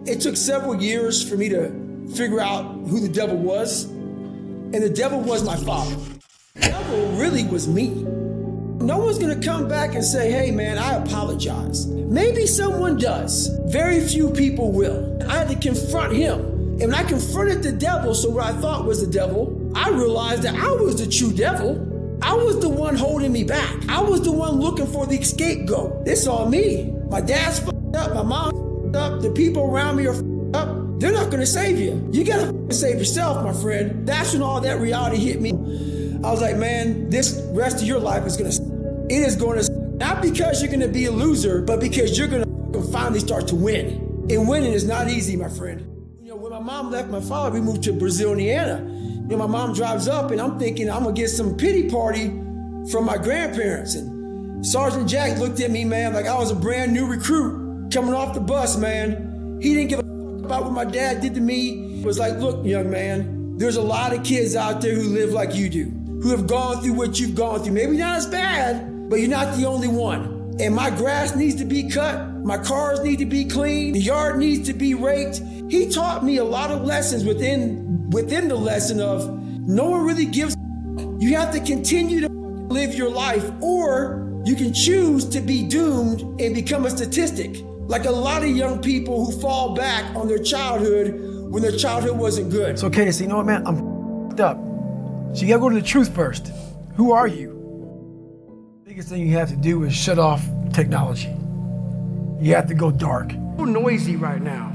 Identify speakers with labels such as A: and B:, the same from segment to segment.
A: It took several years for me to figure out who the devil was. And the devil was my father. The devil really was me. No one's gonna come back and say, hey man, I apologize. Maybe someone does. Very few people will. I had to confront him. And when I confronted the devil, so what I thought was the devil, I realized that I was the true devil. I was the one holding me back. I was the one looking for the scapegoat. It's on me. My dad's fucked up, my mom's fucked up, the people around me are fucked up. They're not gonna save you. You gotta save yourself, my friend. That's when all that reality hit me. I was like, man, this rest of your life is gonna, it is gonna, not because you're gonna be a loser, but because you're gonna finally start to win. And winning is not easy, my friend. You know, when my mom left my father, we moved to Brazil, Indiana. You know, my mom drives up and I'm thinking I'm gonna get some pity party from my grandparents. And Sergeant Jack looked at me, man, like I was a brand new recruit coming off the bus, man. He didn't give a fuck about what my dad did to me. He was like, look, young man, there's a lot of kids out there who live like you do, who have gone through what you've gone through. Maybe not as bad, but you're not the only one. And my grass needs to be cut. My cars need to be cleaned. The yard needs to be raked. He taught me a lot of lessons within the lesson of no one really gives. You have to continue to live your life, or you can choose to be doomed and become a statistic. Like a lot of young people who fall back on their childhood when their childhood wasn't good.
B: It's okay to say, you know what, man, I'm f***ed up. So you gotta go to the truth first. Who are you? The biggest thing you have to do is shut off technology. You have to go dark. So noisy right now.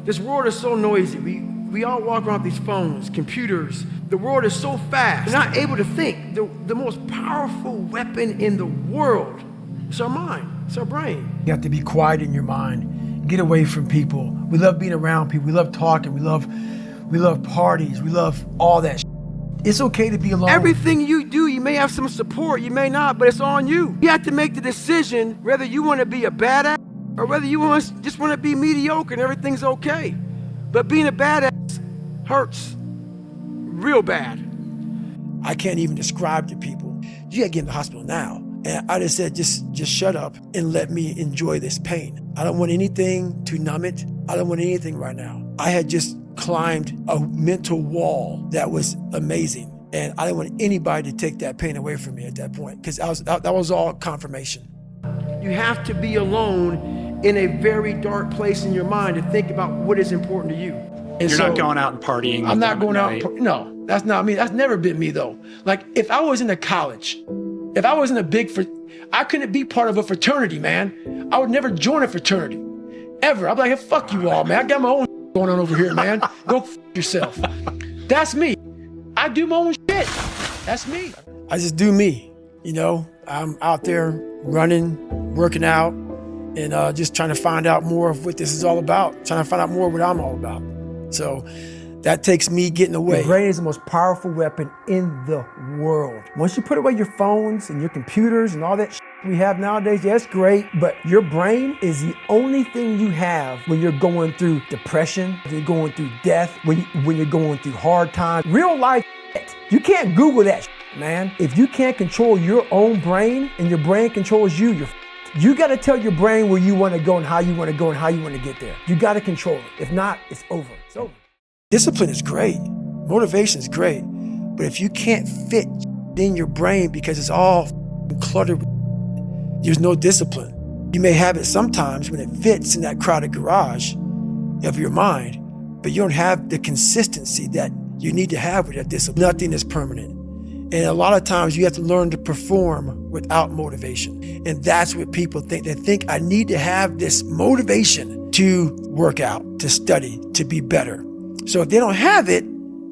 B: This world is so noisy. We all walk around with these phones, computers. The world is so fast. We're not able to think. The most powerful weapon in the world is our mind. It's our brain. You have to be quiet in your mind. Get away from people. We love being around people. We love talking. We love parties. We love all that shit. It's okay to be alone. Everything you do, you may have some support, you may not, but it's on you. You have to make the decision whether you want to be a badass or whether you just want to be mediocre and everything's okay. But being a badass hurts real bad. I can't even describe to people, you gotta get in the hospital now. And I just said, just shut up and let me enjoy this pain. I don't want anything to numb it. I don't want anything right now. I had just climbed a mental wall that was amazing. And I didn't want anybody to take that pain away from me at that point, because that was all confirmation. You have to be alone in a very dark place in your mind to think about what is important to you. And
C: You're not going out and partying.
B: I'm not going out. No, that's not me. That's never been me though. Like if I was in a college, if I was in I couldn't be part of a fraternity, man. I would never join a fraternity, ever. I'd be like, hey, fuck you all, man. I got my own going on over here, man. Go f yourself. That's me. I do my own shit. That's me. I just do me, you know. I'm out there running, working out, and just trying to find out more of what this is all about. Trying to find out more what I'm all about. So that takes me getting away. Your brain is the most powerful weapon in the world. Once you put away your phones and your computers and all that shit we have nowadays, yeah, it's great, but your brain is the only thing you have when you're going through depression, when you're going through death, when you're going through hard times. Real life shit. You can't Google that shit, man. If you can't control your own brain and your brain controls you, you're you got to tell your brain where you want to go and how you want to go and how you want to get there. You got to control it. If not, it's over. It's over. Discipline is great. Motivation is great. But if you can't fit in your brain because it's all cluttered, there's no discipline. You may have it sometimes when it fits in that crowded garage of your mind, but you don't have the consistency that you need to have with that discipline. Nothing is permanent. And a lot of times you have to learn to perform without motivation. And that's what people think. They think I need to have this motivation to work out, to study, to be better. So if they don't have it,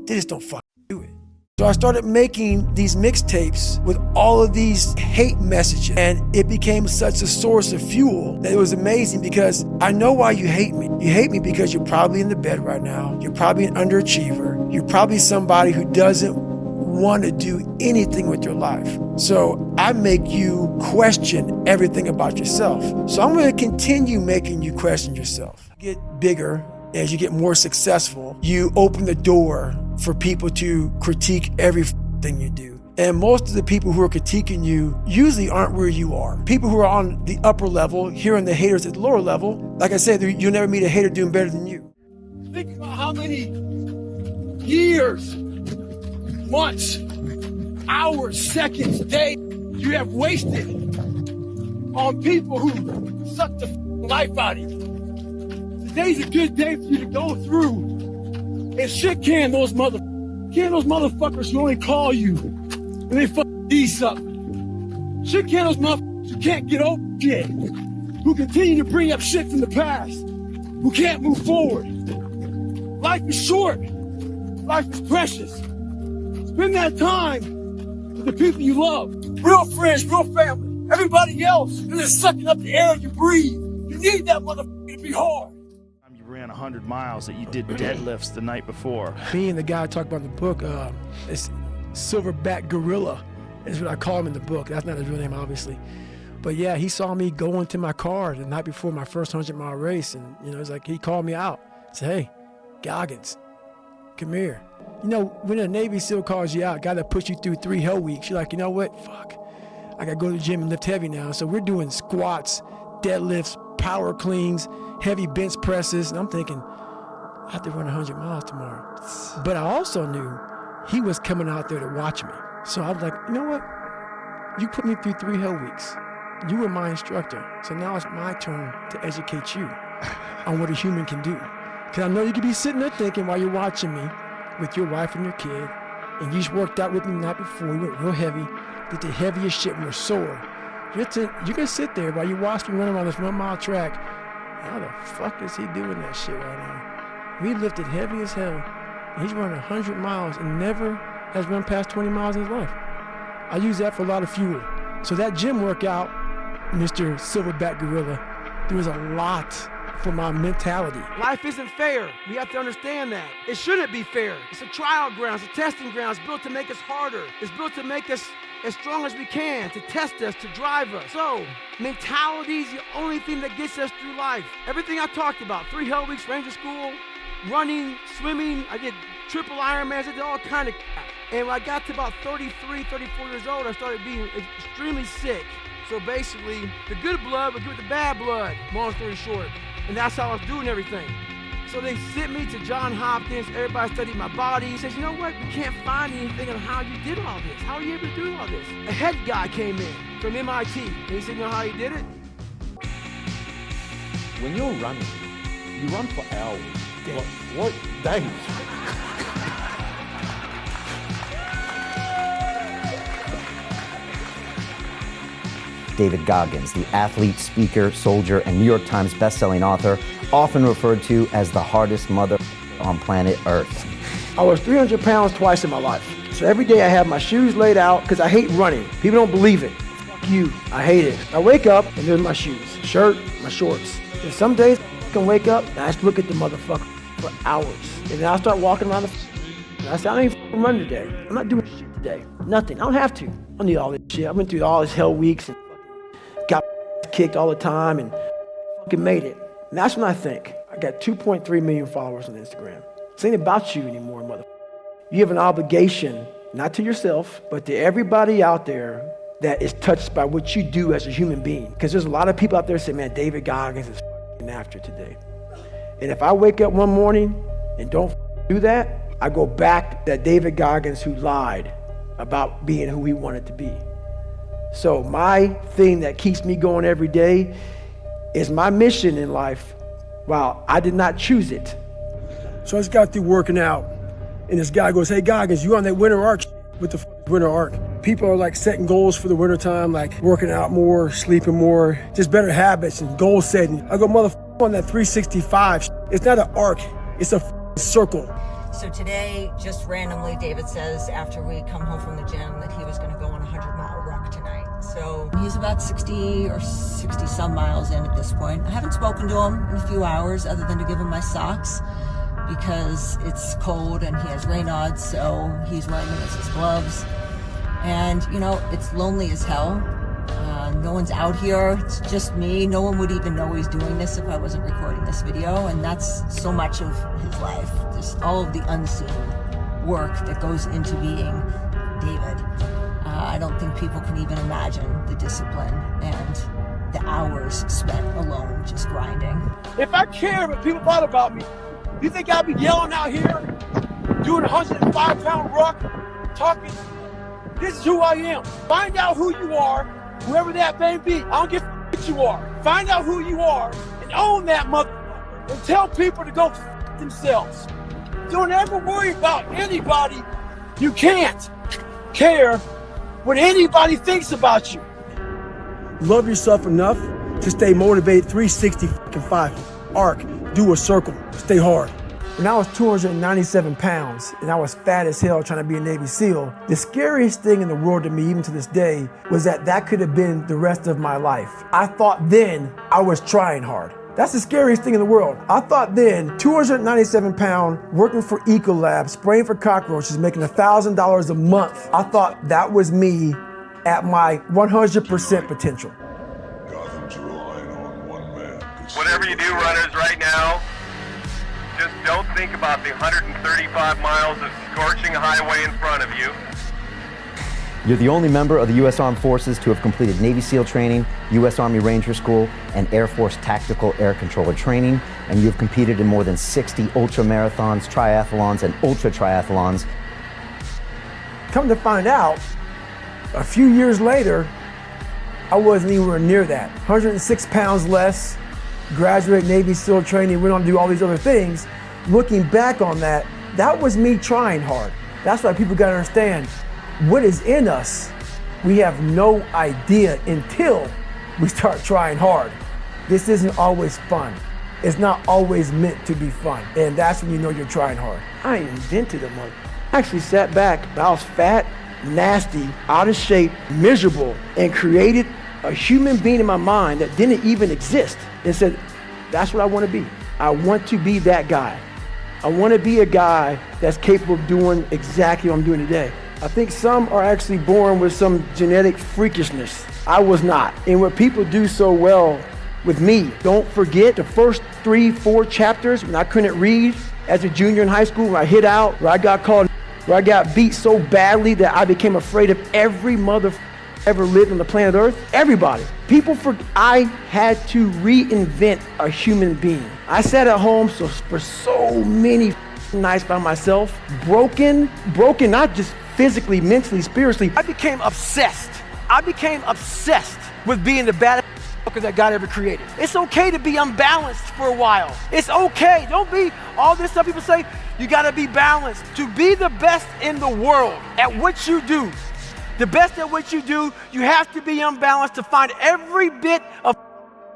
B: they just don't fucking do it. So I started making these mixtapes with all of these hate messages, and it became such a source of fuel that it was amazing, because I know why you hate me. You hate me because you're probably in the bed right now. You're probably an underachiever. You're probably somebody who doesn't want to do anything with your life. So I make you question everything about yourself. So I'm going to continue making you question yourself. Get bigger. As you get more successful, you open the door for people to critique everything you do. And most of the people who are critiquing you usually aren't where you are. People who are on the upper level, hearing the haters at the lower level, like I said, you'll never meet a hater doing better than you. Think about how many years, months, hours, seconds, days you have wasted on people who suck the life out of you. Today's a good day for you to go through and shit can those motherfuckers who only call you when they fuck these up. Shit can those motherfuckers who can't get over shit, who continue to bring up shit from the past, who can't move forward. Life is short. Life is precious. Spend that time with the people you love. Real friends, real family. Everybody else is just sucking up the air you breathe. You need that motherfucker to be hard.
C: You ran 100 miles that you did deadlifts the night before.
B: Me and the guy I talked about in the book, it's silverback gorilla is what I call him in the book. That's not his real name, obviously. But yeah, he saw me go into my car the night before my first 100-mile race, and it's like he called me out. Said, "Hey, Goggins, come here." When a Navy SEAL calls you out, guy that puts you through 3 hell weeks, you're like, you know what? Fuck. I gotta go to the gym and lift heavy now. So we're doing squats, deadlifts, power cleans, heavy bench presses, and I'm thinking, I have to run 100 miles tomorrow. But I also knew he was coming out there to watch me. So I was like, you know what? You put me through 3 hell weeks. You were my instructor. So now it's my turn to educate you on what a human can do. Because I know you could be sitting there thinking while you're watching me with your wife and your kid, and you just worked out with me the night before, we went real heavy, did the heaviest shit, we were sore. You're gonna sit there while you watch me run around this 1-mile track. How the fuck is he doing that shit right now? We lifted heavy as hell, and he's running 100 miles and never has run past 20 miles in his life. I use that for a lot of fuel. So that gym workout, Mr. Silverback Gorilla, there was a lot for my mentality. Life isn't fair. We have to understand that. It shouldn't be fair. It's a trial ground, it's a testing ground. It's built to make us harder. It's built to make us as strong as we can, to test us, to drive us. So, mentality is the only thing that gets us through life. Everything I talked about, 3 hell weeks, Ranger School, running, swimming, I did triple Ironmans, I did all kind of crap. And when I got to about 33, 34 years old, I started being extremely sick. So basically, the good blood would give the bad blood, long story short. And that's how I was doing everything. So they sent me to Johns Hopkins. Everybody studied my body. He says, you know what? We can't find anything on how you did all this. How are you able to do all this? A head guy came in from MIT. And he said, you know how he did it?
D: When you're running, you run for hours. What days?
E: David Goggins, the athlete, speaker, soldier, and New York Times bestselling author, often referred to as the hardest mother on planet Earth.
B: I was 300 pounds twice in my life. So every day I have my shoes laid out because I hate running. People don't believe it. Fuck you, I hate it. I wake up and there's my shoes, shirt, my shorts. And some days I can wake up and I just look at the motherfucker for hours. And then I'll start walking around and I say, I ain't running today. I'm not doing shit today. Nothing, I don't have to. I don't need all this shit. I went through all this hell weeks and got kicked all the time and fucking made it. And that's when I think. I got 2.3 million followers on Instagram. This ain't about you anymore, motherfucker. You have an obligation, not to yourself, but to everybody out there that is touched by what you do as a human being. Because there's a lot of people out there saying, man, David Goggins is fucking after today. And if I wake up one morning and don't do that, I go back to that David Goggins who lied about being who he wanted to be. So my thing that keeps me going every day is my mission in life. Wow, I did not choose it. So I just got through working out, and this guy goes, hey Goggins, you on that winter arc with the winter arc. People are like setting goals for the winter time, like working out more, sleeping more, just better habits and goal setting. I go, motherfucker, on that 365. It's not an arc, it's a circle.
F: So today, just randomly, David says after we come home from the gym that he was going to go on a 100-mile ruck tonight. So he's about 60 or 60 some miles in at this point. I haven't spoken to him in a few hours other than to give him my socks because it's cold and he has Raynaud's, so he's wearing them as his gloves. And, you know, it's lonely as hell. No one's out here. It's just me. No one would even know he's doing this if I wasn't recording this video. And that's so much of his life. Just all of the unseen work that goes into being David. I don't think people can even imagine the discipline and the hours spent alone just grinding.
B: If I cared what people thought about me, you think I'd be yelling out here, doing a 105-pound ruck, talking? This is who I am. Find out who you are, whoever that may be. I don't give a what you are. Find out who you are and own that motherfucker and tell people to go f themselves. Don't ever worry about anybody. You can't care what anybody thinks about you.
A: Love yourself enough to stay motivated 365 arc, do a circle, stay hard. When I was 297 pounds and I was fat as hell trying to be a Navy SEAL, the scariest thing in the world to me, even to this day, was that could have been the rest of my life. I thought then I was trying hard. That's the scariest thing in the world. I thought then, 297 pound, working for Ecolab, spraying for cockroaches, making $1,000 a month. I thought that was me at my 100% potential.
G: Whatever you do, runners, right now, just don't think about the 135 miles of scorching highway in front of you.
E: You're the only member of the U.S. Armed Forces to have completed Navy SEAL training, U.S. Army Ranger School, and Air Force Tactical Air Controller training, and you've competed in more than 60 ultra marathons, triathlons, and ultra triathlons.
A: Come to find out, a few years later, I wasn't anywhere near that. 106 pounds less, graduate Navy SEAL training, went on to do all these other things. Looking back on that, that was me trying hard. That's why people gotta understand, what is in us, we have no idea until we start trying hard. This isn't always fun. It's not always meant to be fun. And that's when you know you're trying hard. I invented a mother. I actually sat back, I was fat, nasty, out of shape, miserable, and created a human being in my mind that didn't even exist and said, that's what I want to be. I want to be that guy. I want to be a guy that's capable of doing exactly what I'm doing today. I think some are actually born with some genetic freakishness. I was not. And what people do so well with me, don't forget the first 3-4 chapters when I couldn't read as a junior in high school, when I hid out, where I got called, where I got beat so badly that I became afraid of every mother ever lived on the planet Earth. Everybody. I had to reinvent a human being. I sat at home for so many nights by myself, broken, not just physically, mentally, spiritually. I became obsessed. With being the baddest that God ever created. It's okay to be unbalanced for a while. It's okay. Don't be all this stuff people say. You gotta be balanced. To be the best in the world at what you do, the best at what you do, you have to be unbalanced to find every bit of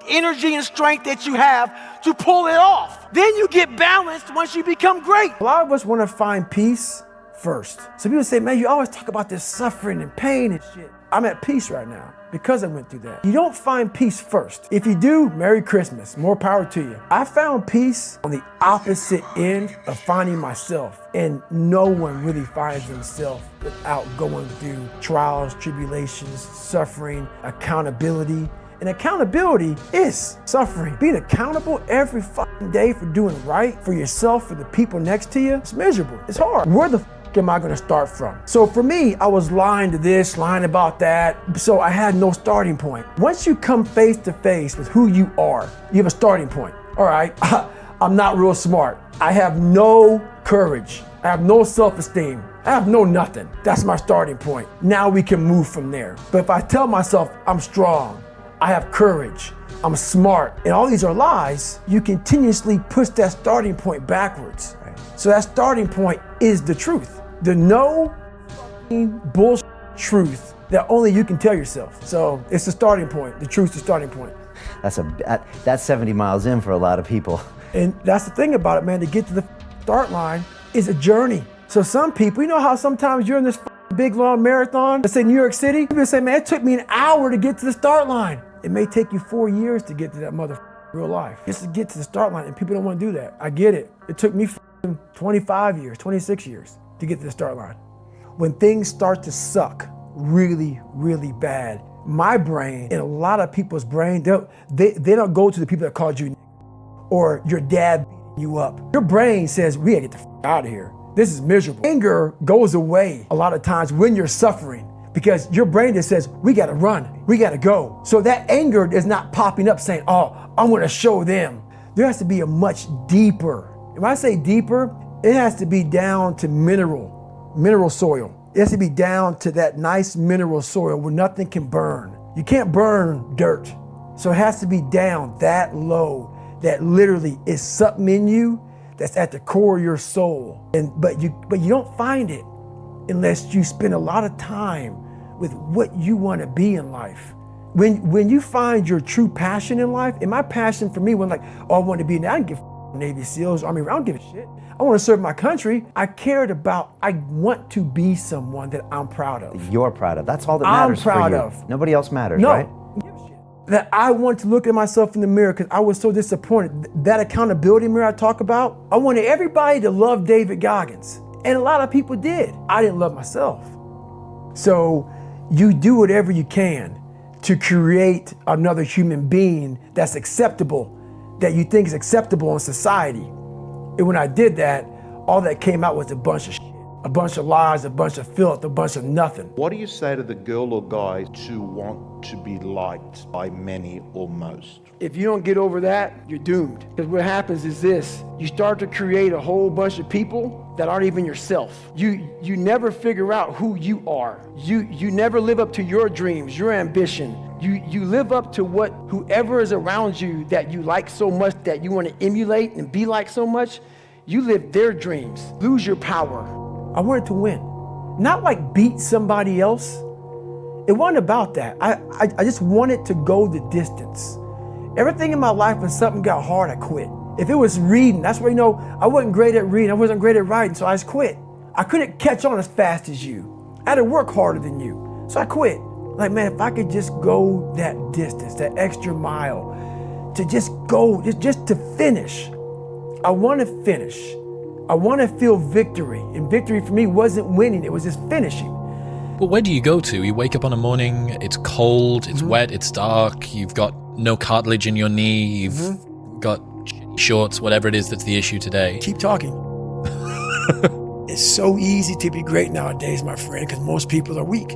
A: energy and strength that you have to pull it off. Then you get balanced once you become great. A lot of us want to find peace first. So people say, man, you always talk about this suffering and pain and shit. I'm at peace right now because I went through that. You don't find peace first. If you do, Merry Christmas, more power to you. I found peace on the opposite end of finding myself, and no one really finds themselves without going through trials, tribulations, suffering, accountability. And accountability is suffering. Being accountable every fucking day for doing right for yourself, for the people next to you, it's miserable. It's hard. Where the am I gonna start from? So for me, I was lying to this, lying about that, so I had no starting point. Once you come face to face with who you are, you have a starting point. All right, I'm not real smart. I have no courage. I have no self-esteem. I have no nothing. That's my starting point. Now we can move from there. But if I tell myself I'm strong, I have courage, I'm smart, and all these are lies, you continuously push that starting point backwards. Right? So that starting point is the truth. The no bullshit truth that only you can tell yourself. So it's the starting point. The truth's the starting point.
E: That's 70 miles in for a lot of people.
A: And that's the thing about it, man. To get to the start line is a journey. So some people, you know how sometimes you're in this big long marathon, let's say New York City, people say, man, it took me an hour to get to the start line. It may take you 4 years to get to that real life. Just to get to the start line, and people don't want to do that. I get it. It took me 25 years, 26 years to get to the start line. When things start to suck really, really bad, my brain and a lot of people's brain, they don't go to the people that called you or your dad beating you up. Your brain says, we gotta get the out of here. This is miserable. Anger goes away a lot of times when you're suffering, because your brain just says, we gotta run, we gotta go. So that anger is not popping up saying, oh, I'm gonna show them. There has to be a much deeper, when I say deeper, it has to be down to mineral soil. It has to be down to that nice mineral soil where nothing can burn. You can't burn dirt. So it has to be down that low, that literally is something in you that's at the core of your soul. But you don't find it unless you spend a lot of time with what you want to be in life. When you find your true passion in life, and my passion for me was like, oh, I want to be, I didn't give Navy SEALs, Army, I don't give a shit. I want to serve my country. I want to be someone that I'm proud of.
E: You're proud of. That's all that matters for you.
A: I'm proud of.
E: Nobody else matters,
A: No.
E: right?
A: That I want to look at myself in the mirror because I was so disappointed. That accountability mirror I talk about, I wanted everybody to love David Goggins. And a lot of people did. I didn't love myself. So you do whatever you can to create another human being that's acceptable, that you think is acceptable in society. And when I did that, all that came out was a bunch of shit, a bunch of lies, a bunch of filth, a bunch of nothing.
D: What do you say to the girl or guy to want to be liked by many or most?
B: If you don't get over that, you're doomed. Because what happens is this, you start to create a whole bunch of people that aren't even yourself. You never figure out who you are. You never live up to your dreams, your ambition. You live up to what whoever is around you that you like so much, that you want to emulate and be like so much, you live their dreams. Lose your power.
A: I wanted to win. Not like beat somebody else. It wasn't about that. I just wanted to go the distance. Everything in my life, when something got hard, I quit. If it was reading, that's where I wasn't great at reading, I wasn't great at writing, so I just quit. I couldn't catch on as fast as you. I had to work harder than you, so I quit. Like, man, if I could just go that distance, that extra mile, to just go, just to finish. I want to finish. I want to feel victory. And victory for me wasn't winning, it was just finishing.
H: But where do you go to? You wake up on a morning, it's cold, it's wet, it's dark, you've got no cartilage in your knee, you've got shitty shorts, whatever it is that's the issue today.
B: Keep talking. It's so easy to be great nowadays, my friend, because most people are weak.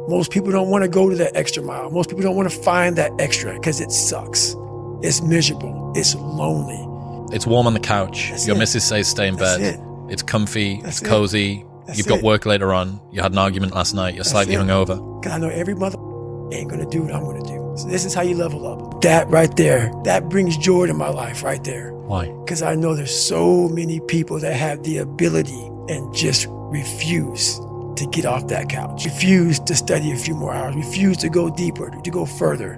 B: Most people don't want to go to that extra mile. Most people don't want to find that extra because it sucks. It's miserable. It's lonely.
H: It's warm on the couch.
B: That's
H: Your
B: it.
H: missus says stay in
B: That's
H: bed.
B: it.
H: It's comfy.
B: That's
H: it's
B: it.
H: cozy.
B: That's
H: You've got
B: it.
H: work later on. You had an argument last night. You're slightly
B: it.
H: hungover.
B: Because I know every mother ain't going to do what I'm going to do. So this is how you level up. That right there, that brings joy to my life right there.
H: Why?
B: Because I know there's so many people that have the ability and just refuse to get off that couch, refuse to study a few more hours, refuse to go deeper, to go further.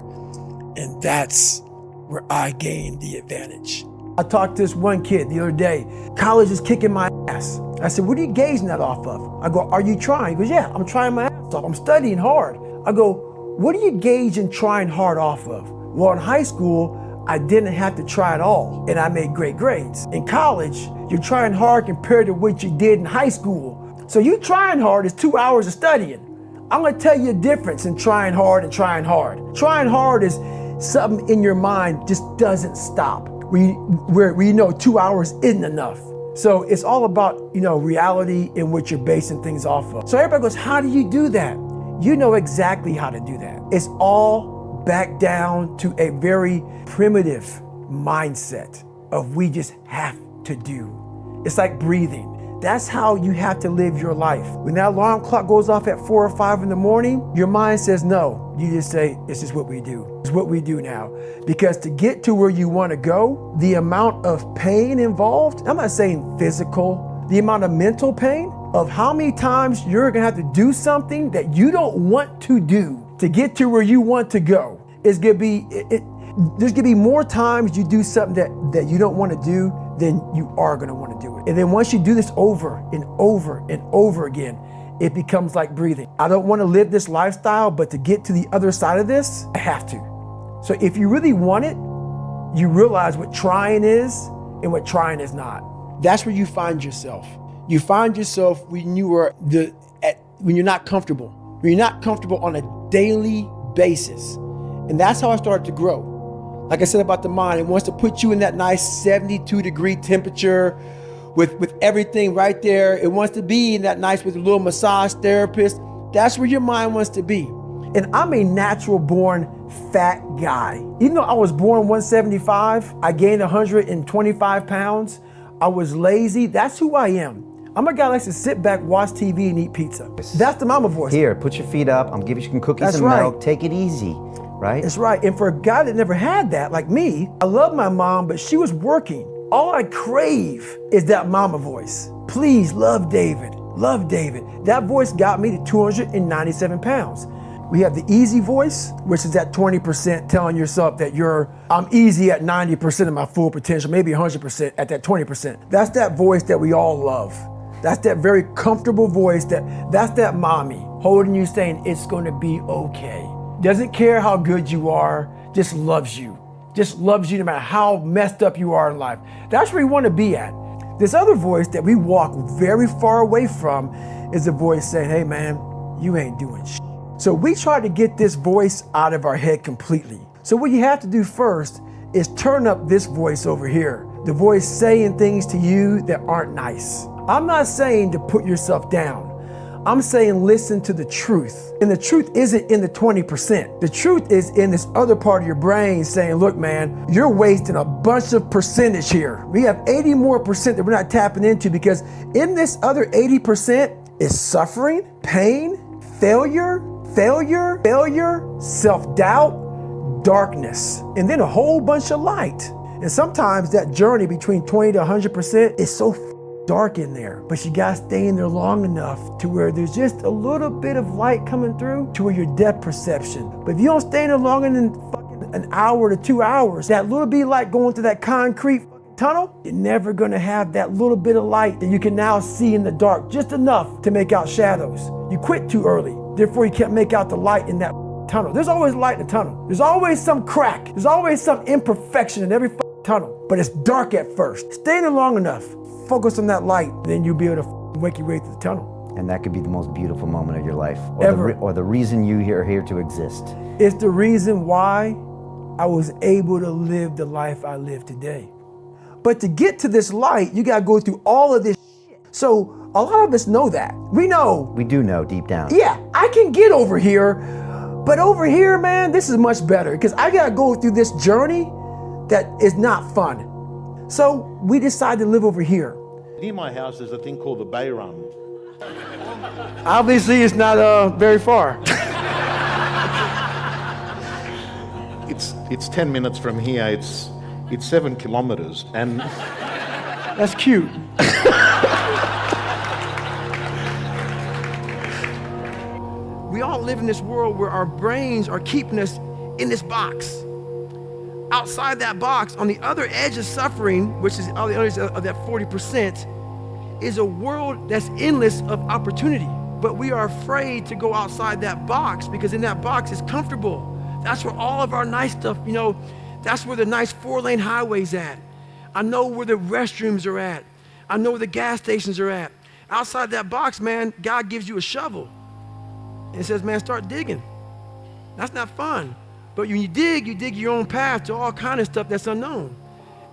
B: And that's where I gain the advantage. I talked to this one kid the other day. College is kicking my ass. I said, what are you gauging that off of? I go, are you trying? He goes, yeah, I'm trying my ass off. I'm studying hard. I go, what are you gauging trying hard off of? Well, in high school, I didn't have to try at all, and I made great grades. In college, you're trying hard compared to what you did in high school. So you trying hard is 2 hours of studying. I'm gonna tell you a difference in trying hard and trying hard. Trying hard is something in your mind just doesn't stop. Where you know 2 hours isn't enough. So it's all about, reality and what you're basing things off of. So everybody goes, how do you do that? You know exactly how to do that. It's all back down to a very primitive mindset of we just have to do. It's like breathing. That's how you have to live your life. When that alarm clock goes off at 4 or 5 in the morning, your mind says no. You just say, this is what we do. It's what we do now. Because to get to where you want to go, the amount of pain involved, I'm not saying physical, the amount of mental pain of how many times you're going to have to do something that you don't want to do to get to where you want to go. Is going to be, there's going to be more times you do something that you don't want to do than you are going to want to do it. And then once you do this over and over and over again, it becomes like breathing. I don't want to live this lifestyle, but to get to the other side of this, I have to. So if you really want it, you realize what trying is and what trying is not. That's where you find yourself. You find yourself when when you're not comfortable. When you're not comfortable on a daily basis. And that's how I started to grow. Like I said about the mind, it wants to put you in that nice 72-degree temperature with everything right there. It wants to be in that nice with a little massage therapist. That's where your mind wants to be. And I'm a natural born fat guy. Even though I was born 175, I gained 125 pounds. I was lazy. That's who I am. I'm a guy that likes to sit back, watch TV, and eat pizza. That's the mama voice.
E: Here, put your feet up. I'm giving you some cookies and milk. Take it easy, right?
B: That's right. And for a guy that never had that, like me, I love my mom, but she was working. All I crave is that mama voice. Please love David. Love David. That voice got me to 297 pounds. We have the easy voice, which is that 20% telling yourself that I'm easy at 90% of my full potential, maybe 100% at that 20%. That's that voice that we all love. That's that very comfortable voice that's that mommy holding you saying it's gonna be okay. Doesn't care how good you are, just loves you. Just loves you no matter how messed up you are in life. That's where you wanna be at. This other voice that we walk very far away from is a voice saying, hey man, you ain't doing shit. So we try to get this voice out of our head completely. So what you have to do first is turn up this voice over here. The voice saying things to you that aren't nice. I'm not saying to put yourself down. I'm saying listen to the truth. And the truth isn't in the 20%. The truth is in this other part of your brain saying, look man, you're wasting a bunch of percentage here. We have 80 more percent that we're not tapping into because in this other 80% is suffering, pain, failure, self-doubt, darkness, and then a whole bunch of light. And sometimes that journey between 20 to 100% is so dark in there, but you gotta stay in there long enough to where there's just a little bit of light coming through to where your depth perception. But if you don't stay in there longer than fucking an hour to 2 hours, that little bit of light going through that concrete tunnel, you're never gonna have that little bit of light that you can now see in the dark, just enough to make out shadows. You quit too early. Therefore, you can't make out the light in that tunnel. There's always light in the tunnel. There's always some crack. There's always some imperfection in every tunnel, but it's dark at first. Stay in there long enough, focus on that light, then you'll be able to make your way through the tunnel.
E: And that could be the most beautiful moment of your life,
B: Ever.
E: The reason you are here to exist.
B: It's the reason why I was able to live the life I live today. But to get to this light, you gotta go through all of this shit. So a lot of us know that. We know.
E: We do know deep down.
B: Yeah, I can get over here, but over here, man, this is much better because I gotta go through this journey that is not fun. So we decided to live over here.
D: Near my house there's a thing called the Bay Run.
B: Obviously, it's not very far.
D: It's 10 minutes from here. It's 7 kilometers, and
B: That's cute. We all live in this world where our brains are keeping us in this box. Outside that box, on the other edge of suffering, which is on the other edge of that 40%, is a world that's endless of opportunity. But we are afraid to go outside that box because in that box is comfortable. That's where all of our nice stuff, that's where the nice 4-lane highway's at. I know where the restrooms are at. I know where the gas stations are at. Outside that box, man, God gives you a shovel. And says, man, start digging. That's not fun. But when you dig your own path to all kind of stuff that's unknown.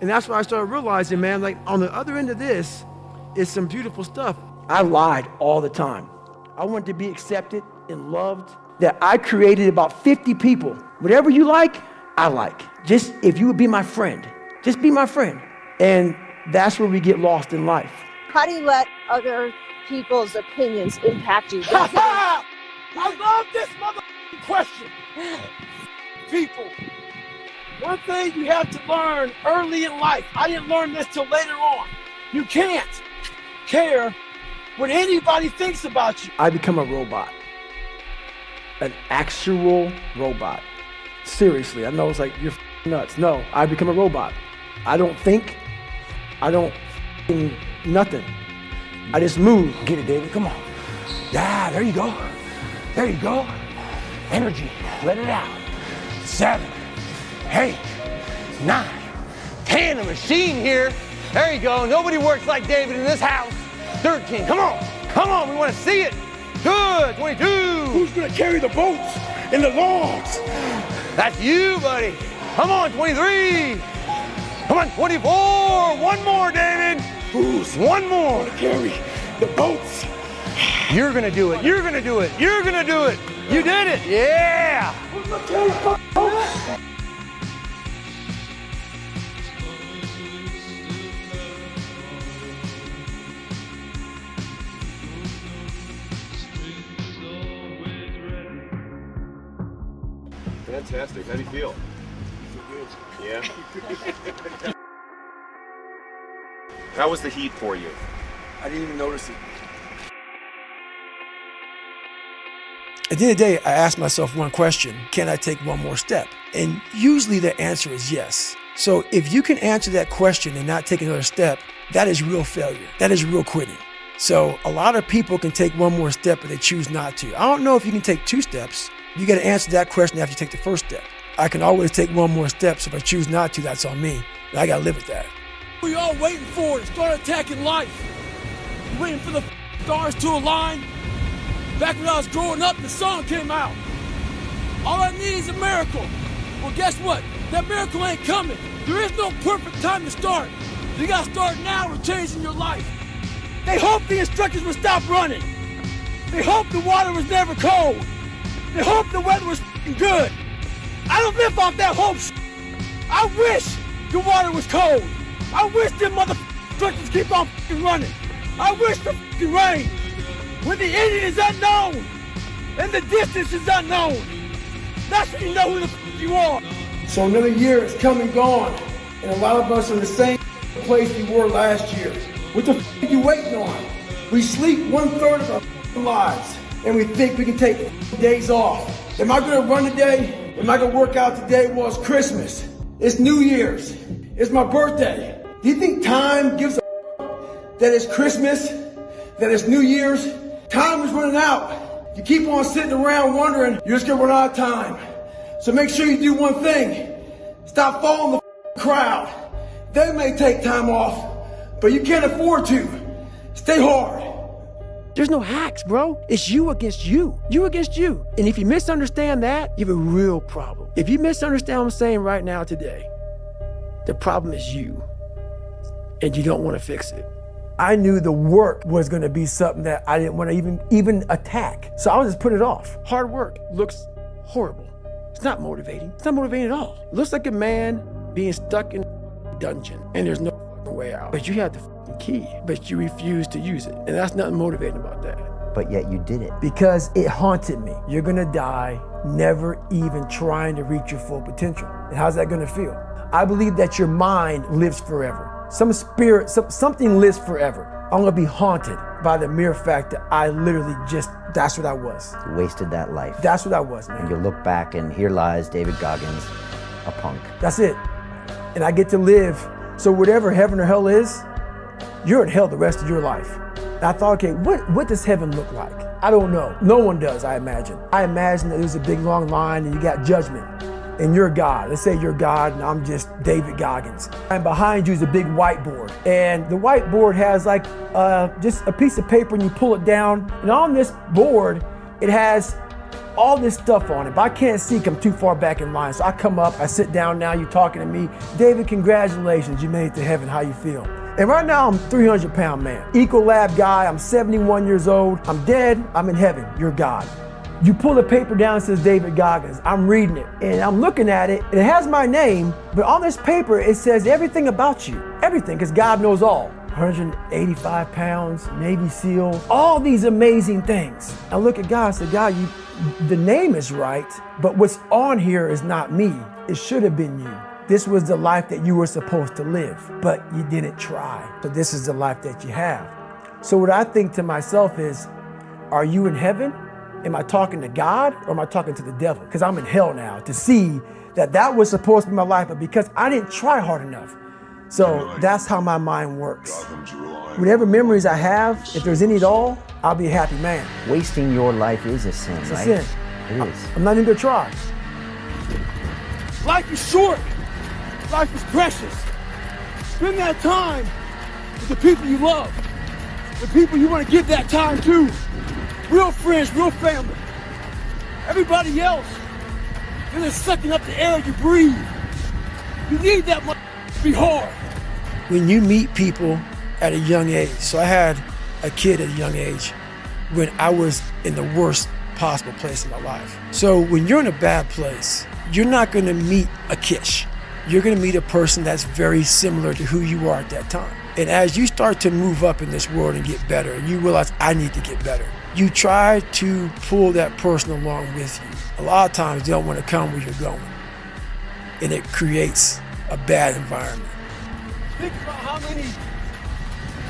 B: And that's why I started realizing, man, like on the other end of this is some beautiful stuff. I lied all the time. I wanted to be accepted and loved. That I created about 50 people. Whatever you like, I like. Just if you would be my friend, just be my friend. And that's where we get lost in life.
I: How do you let other people's opinions impact you?
A: I love this motherfucking question. People, one thing you have to learn early in life, I didn't learn this till later on. You can't care what anybody thinks about you. I become a robot. An actual robot. Seriously, I know it's like, you're nuts. No, I become a robot. I don't think. I don't nothing. I just move. Get it, David, come on. Yeah, there you go. There you go. Energy, let it out. 7, 8, 9, 10, a machine here. There you go. Nobody works like David in this house. 13, come on, we want to see it. Good, 22. Who's gonna carry the boats and the logs? That's you, buddy. Come on, 23. Come on, 24. One more, David. Who's one more? Gonna carry the boats
J: You're gonna do it. You're gonna do it. You're gonna do it. You did it. Yeah.
K: Fantastic. How do you feel? Yeah. How was the heat for you?
B: I didn't even notice it. At the end of the day, I asked myself one question: can I take one more step? And usually the answer is yes. So if you can answer that question and not take another step, that is real failure. That is real quitting. So a lot of people can take one more step, but they choose not to. I don't know if you can take 2 steps. You got to answer that question after you take the first step. I can always take one more step, so if I choose not to, that's on me. And I got to live with that.
L: What are you all waiting for to start attacking life? You waiting for the stars to align? Back when I was growing up, the song came out. All I need is a miracle. Well, guess what? That miracle ain't coming. There is no perfect time to start. You got to start now with changing your life. They hoped the instructors would stop running. They hoped the water was never cold. They hoped the weather was good. I don't live off that hope. I wish the water was cold. I wish them motherfuckers keep on running. I wish the rain. When the ending is unknown and the distance is unknown, that's when you know who the you are.
A: So another year has come and gone, and a lot of us are in the same place we were last year. What the are you waiting on? We sleep 1/3 of our lives, and we think we can take days off. Am I gonna run today? Am I gonna work out today? Well, it's Christmas. It's New Year's. It's my birthday. Do you think time gives a that it's Christmas, that it's New Year's? Time is running out. You keep on sitting around wondering, you're just gonna run out of time. So make sure you do one thing. Stop following the crowd. They may take time off, but you can't afford to. Stay hard.
B: There's no hacks, bro. It's you against you. You against you. And if you misunderstand that, you have a real problem. If you misunderstand what I'm saying right now today, the problem is you. And you don't want to fix it. I knew the work was going to be something that I didn't want to even attack. So I was just putting it off. Hard work looks horrible. It's not motivating. It's not motivating at all. It looks like a man being stuck in a dungeon and there's no way out. But you have the key, but you refuse to use it. And that's nothing motivating about that.
E: But yet you did it.
B: Because it haunted me. You're gonna die never even trying to reach your full potential. And how's that gonna feel? I believe that your mind lives forever. Some spirit, something lives forever. I'm gonna be haunted by the mere fact that I literally that's what I was.
E: You wasted that life.
B: That's what I was, man.
E: And you look back and here lies David Goggins, a punk.
B: That's it. And I get to live. So whatever heaven or hell is, you're in hell the rest of your life. And I thought, okay, what does heaven look like? I don't know. No one does, I imagine. I imagine that there's a big long line and you got judgment. And you're God. Let's say you're God and I'm just David Goggins. And behind you is a big whiteboard. And the whiteboard has like just a piece of paper and you pull it down. And on this board, it has all this stuff on it. But I can't see because I'm too far back in line. So I come up, I sit down now, you're talking to me. David, congratulations, you made it to heaven. How you feel? And right now I'm a 300-pound man. Ecolab guy, I'm 71 years old. I'm dead, I'm in heaven, you're God. You pull the paper down, it says David Goggins. I'm reading it and I'm looking at it and it has my name, but on this paper it says everything about you. Everything, because God knows all. 185 pounds, Navy SEAL, all these amazing things. I look at God and say, God, the name is right, but what's on here is not me. It should have been you. This was the life that you were supposed to live, but you didn't try. So this is the life that you have. So what I think to myself is, are you in heaven? Am I talking to God or am I talking to the devil? Because I'm in hell now to see that was supposed to be my life, but because I didn't try hard enough. So that's how my mind works. Whatever memories I have, if there's any at all, I'll be a happy man.
E: Wasting your life is a sin,
B: It's
E: right?
B: a sin.
E: It is.
B: I'm not even gonna try.
L: Life is short. Life is precious. Spend that time with the people you love, the people you want to give that time to. Real friends, real family. Everybody else, they're just sucking up the air you breathe. You need that much to be hard.
B: When you meet people at a young age, so I had a kid at a young age, when I was in the worst possible place in my life. So when you're in a bad place, you're not gonna meet a Kish. You're gonna meet a person that's very similar to who you are at that time. And as you start to move up in this world and get better, you realize, I need to get better. You try to pull that person along with you. A lot of times they don't want to come where you're going. And it creates a bad environment.
L: Think about how many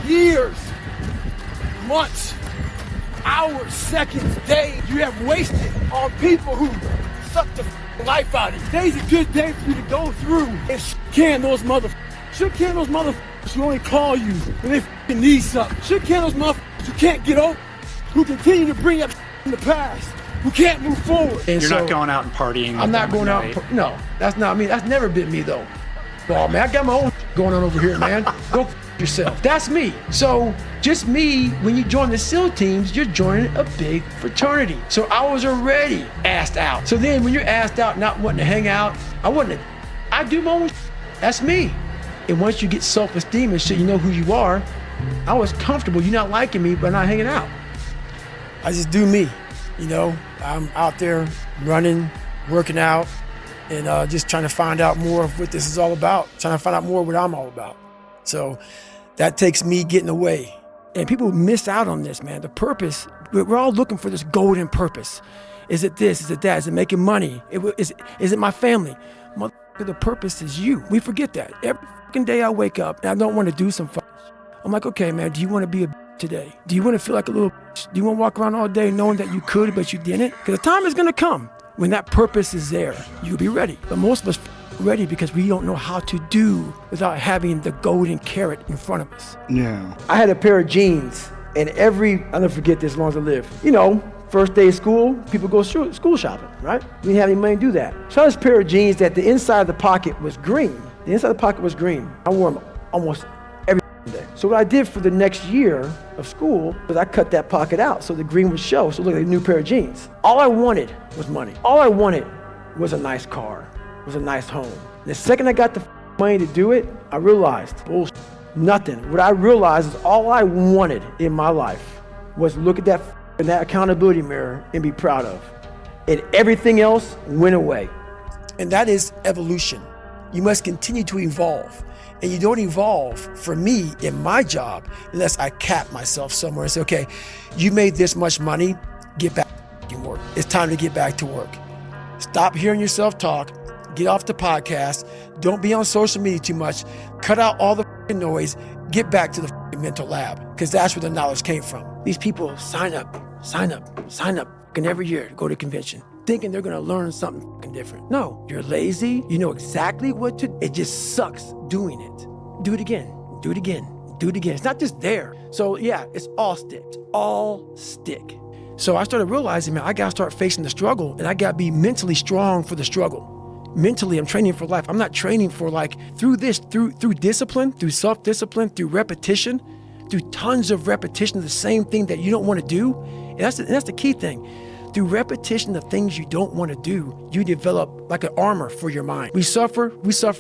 L: years, months, hours, seconds, days you have wasted on people who suck the life out of you. Today's a good day for you to go through and can those motherfuckers. Shook can those motherfuckers who only call you when they f***ing need something. Shook can those motherfuckers who can't get over, who continue to bring up in the past, who can't move forward.
B: And
M: You're
B: so,
M: not going out and partying.
B: I'm not going out. No, that's not me. That's never been me though. Well, man, I got my own going on over here, man. Go f yourself. That's me. So just me, when you join the SEAL teams, you're joining a big fraternity. So I was already assed out. So then when you're assed out, not wanting to hang out, I do my own. That's me. And once you get self-esteem and shit, you know who you are. I was comfortable. You're not liking me, but not hanging out. I just do me. You know, I'm out there running, working out, and just trying to find out more of what this is all about. Trying to find out more of what I'm all about. So that takes me getting away. And people miss out on this, man. The purpose, we're all looking for this golden purpose. Is it this? Is it that? Is it making money? Is it my family? Motherfucker, the purpose is you. We forget that. Every fucking day I wake up and I don't want to do some fucking shit. I'm like, okay, man, do you want to be a today? Do you want to feel like a little bitch? Do you want to walk around all day knowing that you could, but you didn't? Because the time is going to come when that purpose is there. You'll be ready. But most of us ready because we don't know how to do without having the golden carrot in front of us.
M: Yeah.
B: I had a pair of jeans, and I'll never forget this as long as I live. You know, first day of school, people go school shopping, right? We didn't have any money to do that. So I had this pair of jeans that the inside of the pocket was green. The inside of the pocket was green. I wore them almost every day. So what I did for the next year of school was I cut that pocket out so the green would show, so it looked like a new pair of jeans. All I wanted was money. All I wanted was a nice car, was a nice home. The second I got the money to do it, I realized, bullshit, nothing. What I realized is all I wanted in my life was look at that in that accountability mirror and be proud of. And everything else went away. And that is evolution. You must continue to evolve. And you don't evolve, for me, in my job, unless I cap myself somewhere and say, okay, you made this much money, get back to work. It's time to get back to work. Stop hearing yourself talk, get off the podcast, don't be on social media too much, cut out all the noise, get back to the mental lab, because that's where the knowledge came from. These people sign up, and every year to go to convention, thinking they're gonna learn something different. No, you're lazy, you know exactly what to do. It just sucks doing it. Do it again, do it again, do it again. It's not just there. So yeah, it's all stick, all stick. So I started realizing, man, I gotta start facing the struggle, and I gotta be mentally strong for the struggle. Mentally, I'm training for life. I'm not training for through discipline, through self-discipline, through repetition, through tons of repetition of the same thing that you don't want to do. And that's the key thing. Through repetition of things you don't want to do, you develop like an armor for your mind. We suffer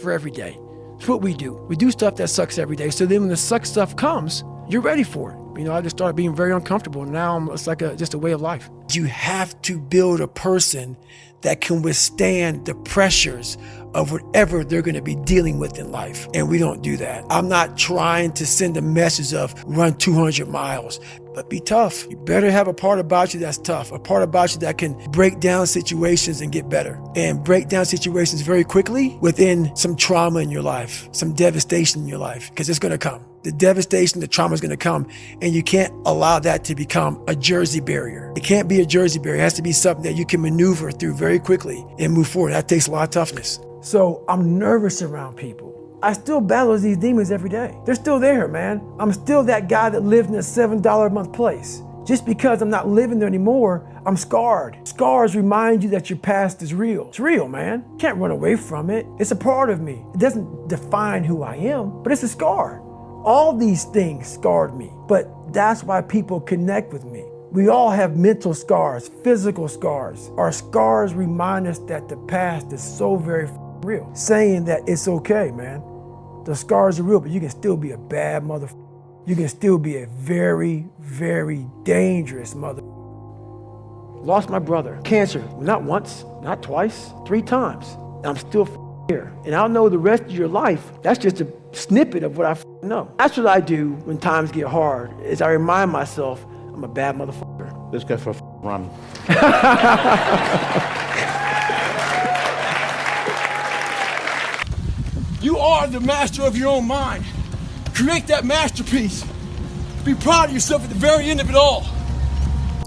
B: every day. That's what we do. We do stuff that sucks every day. So then when the suck stuff comes, you're ready for it. You know, I just started being very uncomfortable. Now it's like just a way of life. You have to build a person that can withstand the pressures of whatever they're going to be dealing with in life. And we don't do that. I'm not trying to send a message of run 200 miles, but be tough. You better have a part about you that's tough, a part about you that can break down situations and get better, and break down situations very quickly within some trauma in your life, some devastation in your life, because it's going to come. The devastation, the trauma is going to come, and you can't allow that to become a Jersey barrier. It can't be a Jersey barrier. It has to be something that you can maneuver through very quickly and move forward. That takes a lot of toughness. So I'm nervous around people. I still battle these demons every day. They're still there, man. I'm still that guy that lived in a $7 a month place. Just because I'm not living there anymore, I'm scarred. Scars remind you that your past is real. It's real, man. Can't run away from it. It's a part of me. It doesn't define who I am, but it's a scar. All these things scarred me, but that's why people connect with me. We all have mental scars, physical scars. Our scars remind us that the past is so very real. Saying that it's okay, man. The scars are real, but you can still be a bad motherfucker.
A: you can still be a very, very dangerous mother. Lost my brother, cancer, not once, not twice, 3 times. And I'm still here. And I'll know the rest of your life. That's just a snippet of what I know. That's what I do when times get hard, is I remind myself I'm a bad motherfucker.
D: Let's go for a run.
L: You are the master of your own mind. Create that masterpiece. Be proud of yourself at the very end of it all.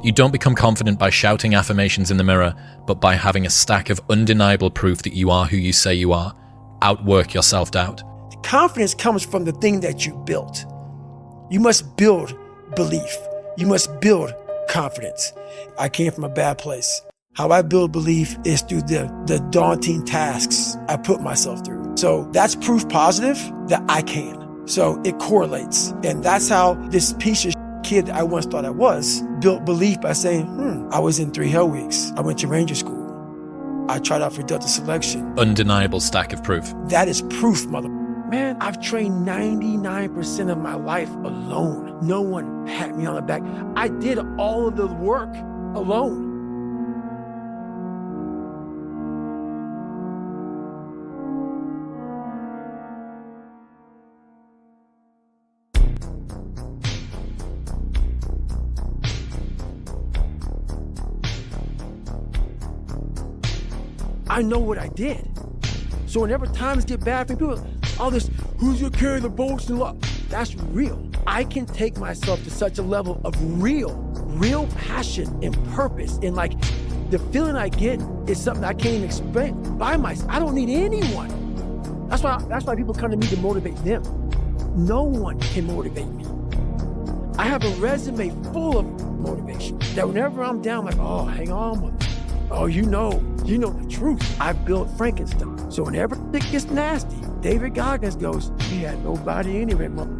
H: You don't become confident by shouting affirmations in the mirror, but by having a stack of undeniable proof that you are who you say you are. Outwork your self-doubt.
A: Confidence comes from the thing that you built. You must build belief. You must build confidence. I came from a bad place. How I build belief is through the daunting tasks I put myself through. So that's proof positive that I can. So it correlates. And that's how this piece of kid that I once thought I was built belief by saying, I was in 3 hell weeks. I went to Ranger School. I tried out for Delta selection.
H: Undeniable stack of proof.
A: That is proof, mother. Man, I've trained 99% of my life alone. No one pat me on the back. I did all of the work alone. I know what I did. So whenever times get bad for people, all this, who's gonna carry the boats and luck? That's real. I can take myself to such a level of real passion and purpose. And like, the feeling I get is something I can't even explain by myself. I don't need anyone. That's why people come to me to motivate them. No one can motivate me. I have a resume full of motivation that whenever I'm down, I'm like, oh, hang on, mother. Oh, you know the truth. I built Frankenstein. So whenever it gets nasty, David Goggins goes, he had nobody anyway, mother.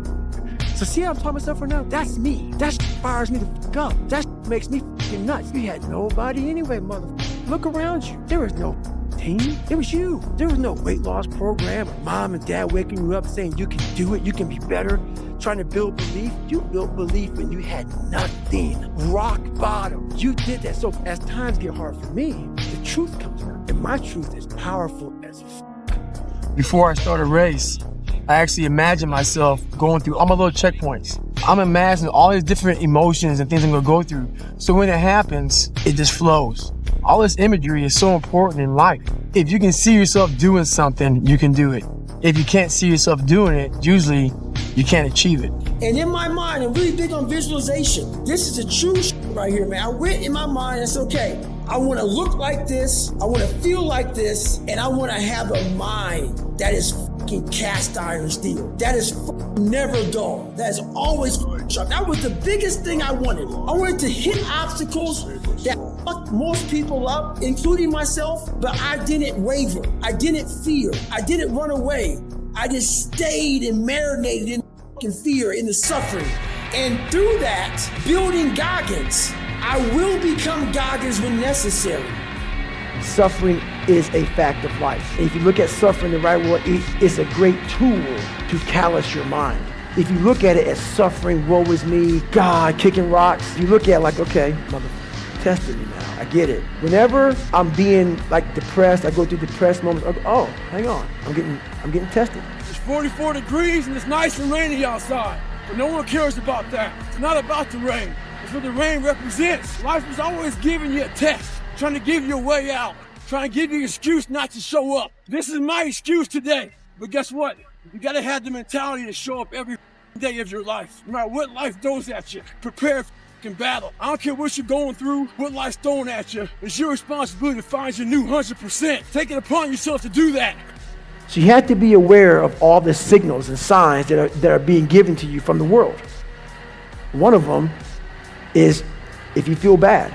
A: So see how I'm talking myself right now? That's me. That fires me the fuck up. That makes me fucking nuts. You had nobody anyway, mother. Look around you. There was no team. It was you. There was no weight loss program or mom and dad waking you up saying you can do it, you can be better. Trying to build belief. You built belief when you had nothing. Rock bottom. You did that. So as times get hard for me, the truth comes out. And my truth is powerful as fuck. Before I start a race, I actually imagine myself going through all my little checkpoints. I'm imagining all these different emotions and things I'm gonna go through. So when it happens, it just flows. All this imagery is so important in life. If you can see yourself doing something, you can do it. If you can't see yourself doing it, usually you can't achieve it. And in my mind, I'm really big on visualization. This is a true shit right here, man. I went in my mind, it's okay. I want to look like this, I want to feel like this, and I want to have a mind that is fucking cast iron steel. That is never dull. That is always sharp. That was the biggest thing I wanted. I wanted to hit obstacles that fucked most people up, including myself, but I didn't waver. I didn't fear. I didn't run away. I just stayed and marinated in fucking fear, in the suffering. And through that, building Goggins, I will become Goggins when necessary. Suffering is a fact of life. And if you look at suffering the right way, it's a great tool to callous your mind. If you look at it as suffering, woe is me, God, kicking rocks, you look at it like, okay, motherfucker, testing me now. I get it. Whenever I'm being like depressed, I go through depressed moments, I go, oh, hang on, I'm getting tested.
L: It's 44 degrees and it's nice and rainy outside, but no one cares about that. It's not about the rain. It's what the rain represents. Life is always giving you a test, trying to give you a way out, trying to give you an excuse not to show up. This is my excuse today, but guess what? You gotta have the mentality to show up every day of your life. No matter what life throws at you, prepare for battle. I don't care what you're going through, what life's throwing at you. It's your responsibility to find your new 100%. Take it upon yourself to do that.
A: So you have to be aware of all the signals and signs that are being given to you from the world. One of them is if you feel bad,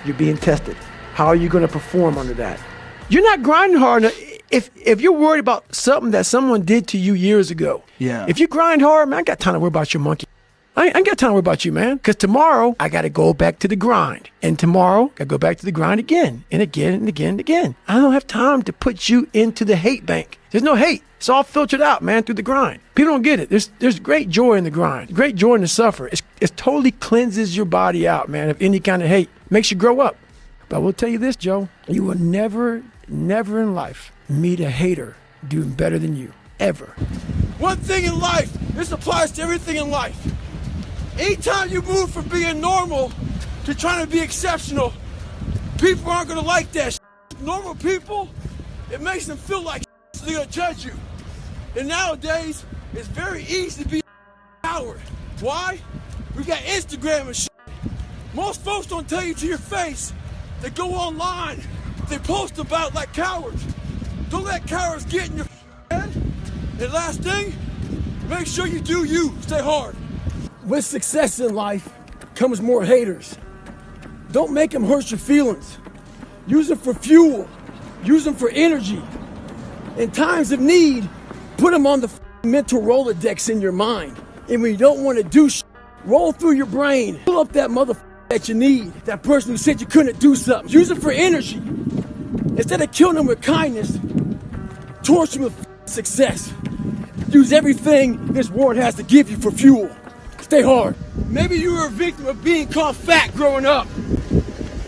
A: you're being tested. How are you going to perform under that? You're not grinding hard enough. If you're worried about something that someone did to you years ago, if you grind hard, man, I got time to worry about your monkey.
B: I ain't got time to worry about you, man. Because tomorrow, I got to go back to the grind. And tomorrow, I got to go back to the grind again and again and again and again. I don't have time to put you into the hate bank. There's no hate. It's all filtered out, man, through the grind. People don't get it. There's great joy in the grind, great joy in the suffer. It totally cleanses your body out, man, of any kind of hate. Makes you grow up. But I will tell you this, Joe. You will never in life meet a hater doing better than you. Ever.
L: One thing in life, this applies to everything in life. Anytime you move from being normal to trying to be exceptional, people aren't gonna like that shit. Normal people, it makes them feel like shit, so they're gonna judge you. And nowadays, it's very easy to be a coward. Why? We got Instagram and shit. Most folks don't tell you to your face. They go online, they post about like cowards. Don't let cowards get in your head. And last thing, make sure you do you. Stay hard.
A: With success in life comes more haters. Don't make them hurt your feelings. Use them for fuel. Use them for energy. In times of need, put them on the mental Rolodex in your mind. And when you don't want to do shit, roll through your brain. Pull up that motherfucker that you need. That person who said you couldn't do something. Use them for energy. Instead of killing them with kindness, torture them with success. Use everything this world has to give you for fuel. Stay hard.
L: Maybe you were a victim of being called fat growing up.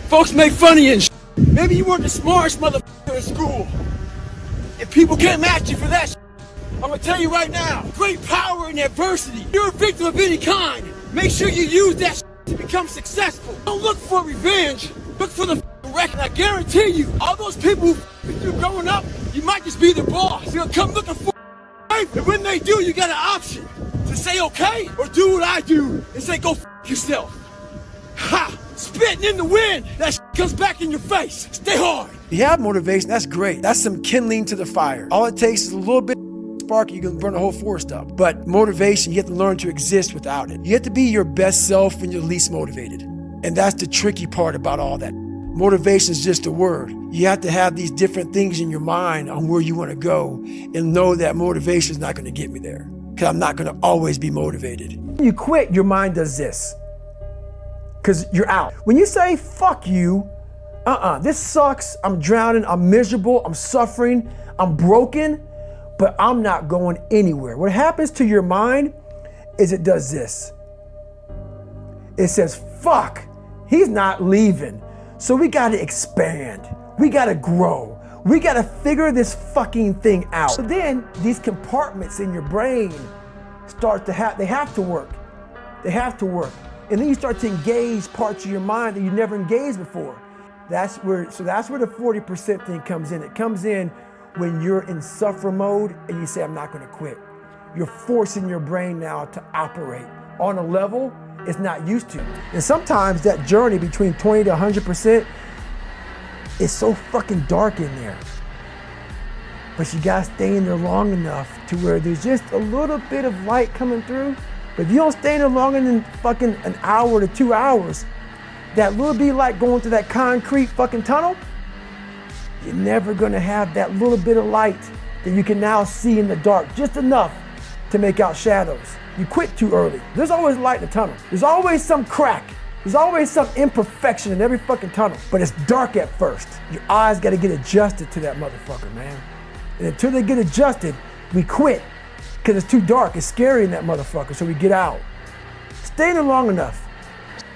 L: Folks make fun of you and shit. Maybe you weren't the smartest motherfucker in school. And people came at you for that shit. I'm gonna tell you right now, great power in adversity. You're a victim of any kind. Make sure you use that shit to become successful. Don't look for revenge. Look for the record. I guarantee you, all those people who you growing up, you might just be their boss. They'll come looking for you. And when they do, you got an option. To say okay, or do what I do and say go f yourself. Ha! Spitting in the wind, that shit comes back in your face. Stay hard.
B: You have motivation, that's great. That's some kindling to the fire. All it takes is a little bit of spark, you can burn the whole forest up. But motivation, you have to learn to exist without it. You have to be your best self when you're least motivated. And that's the tricky part about all that. Motivation is just a word. You have to have these different things in your mind on where you want to go and know that motivation is not going to get me there. Because I'm not going to always be motivated.
A: When you quit, your mind does this. Because you're out. When you say, fuck you, this sucks, I'm drowning, I'm miserable, I'm suffering, I'm broken, but I'm not going anywhere. What happens to your mind is it does this. It says, fuck, he's not leaving. So we got to expand. We got to grow. We got to figure this fucking thing out. So then these compartments in your brain start to they have to work. They have to work. And then you start to engage parts of your mind that you never engaged before. That's where the 40% thing comes in. It comes in when you're in suffer mode and you say, I'm not going to quit. You're forcing your brain now to operate on a level it's not used to. And sometimes that journey between 20 to 100% is so fucking dark in there. But you gotta stay in there long enough to where there's just a little bit of light coming through. But if you don't stay in there longer than fucking an hour to 2 hours, that little bit of light going through that concrete fucking tunnel, you're never gonna have that little bit of light that you can now see in the dark, just enough to make out shadows. You quit too early. There's always light in the tunnel. There's always some crack. There's always some imperfection in every fucking tunnel, but it's dark at first. Your eyes gotta get adjusted to that motherfucker, man. And until they get adjusted, we quit because it's too dark. It's scary in that motherfucker, so we get out. Stay in there long enough.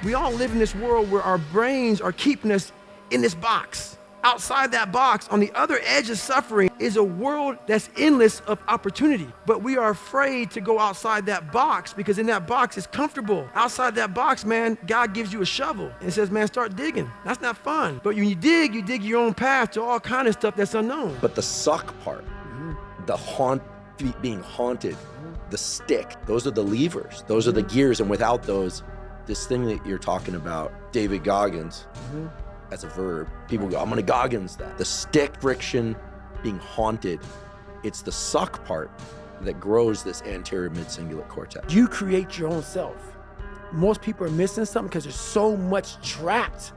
A: We all live in this world where our brains are keeping us in this box. Outside that box, on the other edge of suffering, is a world that's endless of opportunity. But we are afraid to go outside that box because in that box it's comfortable. Outside that box, man, God gives you a shovel and says, man, start digging. That's not fun. But when you dig your own path to all kind of stuff that's unknown.
M: But the suck part, the being haunted, the stick, those are the levers. Those are the gears. And without those, this thing that you're talking about, David Goggins, as a verb, people go, I'm gonna Goggins that. The stick friction, being haunted, it's the suck part that grows this anterior mid-cingulate cortex.
B: You create your own self. Most people are missing something because there's so much trapped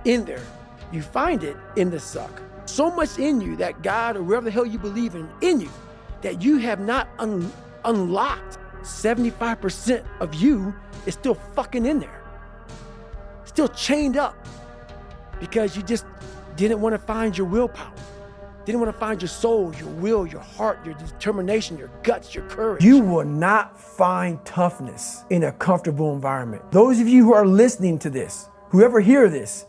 B: in there. You find it in the suck. So much in you that God or wherever the hell you believe in you, that you have not unlocked 75% of you is still fucking in there. Still chained up because you just didn't want to find your willpower. Didn't want to find your soul, your will, your heart, your determination, your guts, your courage. You will not find toughness in a comfortable environment. Those of you who are listening to this, whoever hear this,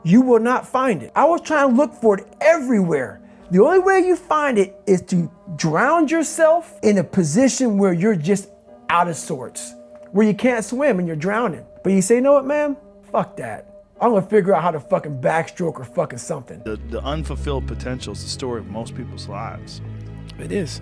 B: you will not find it. I was trying to look for it everywhere. The only way you find it is to drown yourself in a position where you're just out of sorts, where you can't swim and you're drowning. But you say, you know what, man? Fuck that. I'm gonna figure out how to fucking backstroke or fucking something.
C: The unfulfilled potential is the story of most people's lives.
B: It is.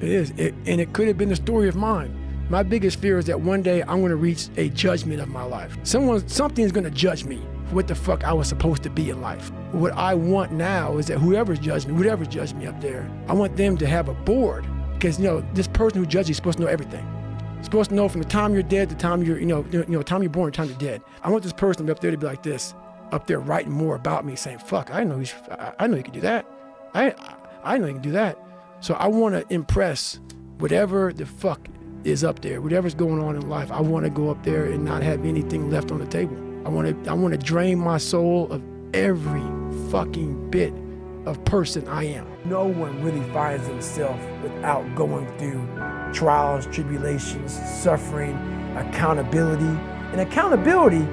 B: It is. And it could have been the story of mine. My biggest fear is that one day I'm gonna reach a judgment of my life. Something's gonna judge me for what the fuck I was supposed to be in life. What I want now is that whoever judged me up there, I want them to have a board. Because, you know, this person who judges you is supposed to know everything. Supposed to know from the time you're dead to the time you're, time you're born, time you're dead. I want this person up there to be like this, up there writing more about me, saying, "Fuck, I know you can do that. I know you can do that." So I want to impress whatever the fuck is up there, whatever's going on in life. I want to go up there and not have anything left on the table. I want to drain my soul of every fucking bit of person I am. No one really finds themselves without going through trials, tribulations, suffering, accountability. And accountability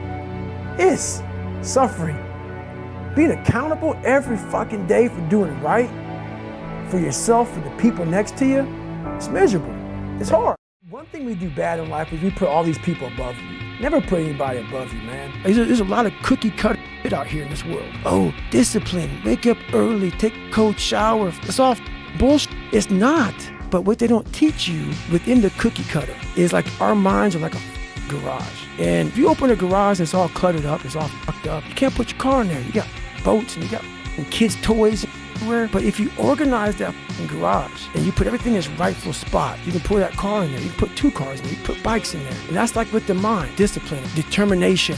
B: is suffering. Being accountable every fucking day for doing right for yourself, for the people next to you, it's miserable. It's hard. One thing we do bad in life is we put all these people above you. Never put anybody above you, man. There's a lot of cookie cutter shit out here in this world. Oh, discipline, wake up early, take a cold shower. It's all bullshit. It's not. But what they don't teach you within the cookie cutter is like our minds are like a garage. And if you open a garage and it's all cluttered up, it's all fucked up, you can't put your car in there. You got boats and you got kids' toys everywhere. But if you organize that garage and you put everything in its rightful spot, you can put that car in there, you can put 2 cars in there, you can put bikes in there. And that's like with the mind, discipline, determination,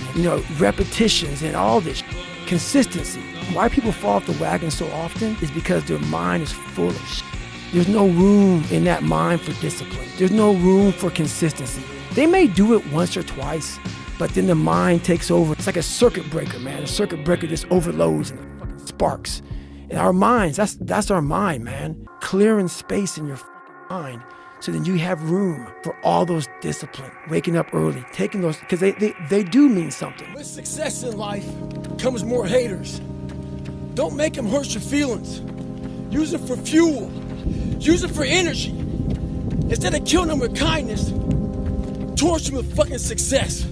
B: repetitions and all this consistency. Why people fall off the wagon so often is because their mind is full of shit. There's no room in that mind for discipline. There's no room for consistency. They may do it once or twice, but then the mind takes over. It's like a circuit breaker, man. A circuit breaker just overloads and it fucking sparks. And our minds, that's our mind, man. Clearing space in your mind so then you have room for all those discipline. Waking up early, taking those, because they do mean something.
L: With success in life comes more haters. Don't make them hurt your feelings. Use it for fuel. Use it for energy. Instead of killing them with kindness, torture them with fucking success.